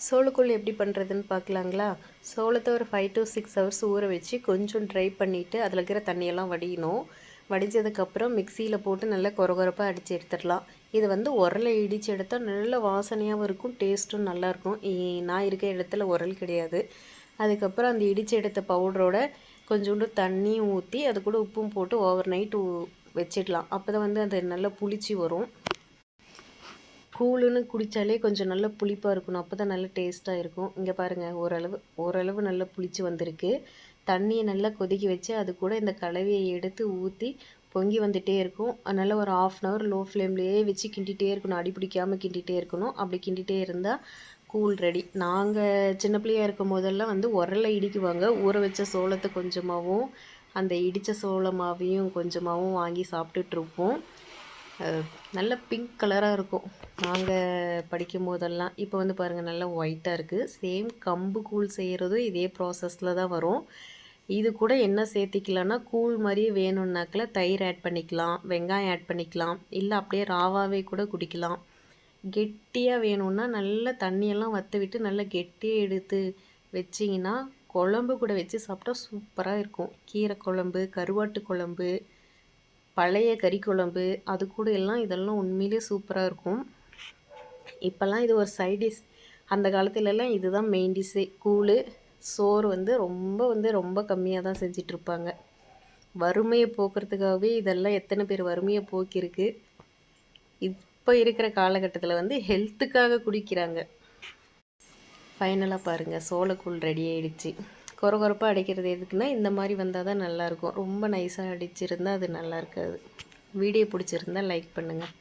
சோளக்கூழ் எப்படி பண்ணுறதுன்னு பார்க்கலாங்களா? சோளத்தை ஒரு 5 to 6 ஹவர்ஸ் ஊற வச்சு கொஞ்சம் ட்ரை பண்ணிவிட்டு அதில் இருக்கிற தண்ணியெல்லாம் வடியணும். வடித்ததுக்கப்புறம் மிக்சியில் போட்டு நல்லா கொரகொரப்பாக அடித்து எடுத்துடலாம். இது வந்து உரலை இடித்து எடுத்தால் நல்ல வாசனையாகவும் இருக்கும், டேஸ்ட்டும் நல்லாயிருக்கும். நான் இருக்க இடத்துல உரல் கிடையாது. அதுக்கப்புறம் அந்த இடித்து எடுத்த பவுடரோட கொஞ்சோண்டு தண்ணியும் ஊற்றி அது கூட உப்பும் போட்டு ஓவர் நைட் வச்சிடலாம். அப்போ தான் வந்து அது நல்லா புளிச்சு வரும். கூழுன்னு குடித்தாலே கொஞ்சம் நல்லா புளிப்பாக இருக்கணும், அப்போ தான் நல்லா டேஸ்ட்டாக இருக்கும். இங்கே பாருங்கள், ஓரளவு நல்லா புளிச்சு வந்திருக்கு. தண்ணியை நல்லா கொதிக்க வச்சு அது கூட இந்த கலவையை எடுத்து ஊற்றி பொங்கி வந்துகிட்டே இருக்கும். அதனால் ஒரு 1/2 hour லோ ஃப்ளேம்லேயே வச்சு கிண்டிகிட்டே இருக்கணும், அடி பிடிக்காமல் கிண்டிகிட்டே இருக்கணும். அப்படி கிண்டிகிட்டே இருந்தால் கூழ் ரெடி. நாங்கள் சின்ன பிள்ளையாக இருக்கும் போதெல்லாம் வந்து உரலை இடிக்குவாங்க. ஊற வச்ச சோளத்தை கொஞ்சமாகவும் அந்த இடித்த சோள மாவையும் கொஞ்சமாகவும் வாங்கி சாப்பிட்டுட்ருப்போம். நல்ல பிங்க் கலராக இருக்கும் நாங்கள் படிக்கும் போதெல்லாம். இப்போ வந்து பாருங்கள் நல்லா ஒயிட்டாக இருக்குது. சேம் கம்பு கூழ் செய்கிறதும் இதே ப்ராசஸில் தான் வரும். இது கூட என்ன சேர்த்திக்கலான்னா, கூழ் மாதிரியே வேணும்னாக்கில் தயிர் ஆட் பண்ணிக்கலாம், வெங்காயம் ஆட் பண்ணிக்கலாம், இல்லை அப்படியே ராவாவே கூட குடிக்கலாம். கெட்டியாக வேணும்னா நல்லா தண்ணியெல்லாம் வற்ற விட்டு நல்லா கெட்டியாக எடுத்து வச்சிங்கன்னா குழம்பு கூட வச்சு சாப்பிட்டா சூப்பராக இருக்கும். கீரை குழம்பு, கருவாட்டு குழம்பு, பழைய கறி குழம்பு, அது கூட எல்லாம் இதெல்லாம் உண்மையிலே சூப்பராக இருக்கும். இப்போல்லாம் இது ஒரு சைட் டிஷ். அந்த காலத்துலலாம் இதுதான் மெயின் டிஷ்ஷே. கூழ், சோறு வந்து ரொம்ப கம்மியாக தான் செஞ்சிட்ருப்பாங்க. வறுமையை போக்குறதுக்காகவே இதெல்லாம் எத்தனை பேர் வறுமையை போக்கியிருக்கு. இப்போ இருக்கிற காலகட்டத்தில் வந்து ஹெல்த்துக்காக குடிக்கிறாங்க. ஃபைனலாக பாருங்கள், சோளக்கூழ் ரெடி ஆகிடுச்சு. கொரகொரப்பாக அடிக்கிறது எதுக்குன்னா, இந்த மாதிரி வந்தால் தான் நல்லாயிருக்கும். ரொம்ப நைஸாக அடிச்சிருந்தால் அது நல்லா இருக்காது. வீடியோ பிடிச்சிருந்தா லைக் பண்ணுங்கள்.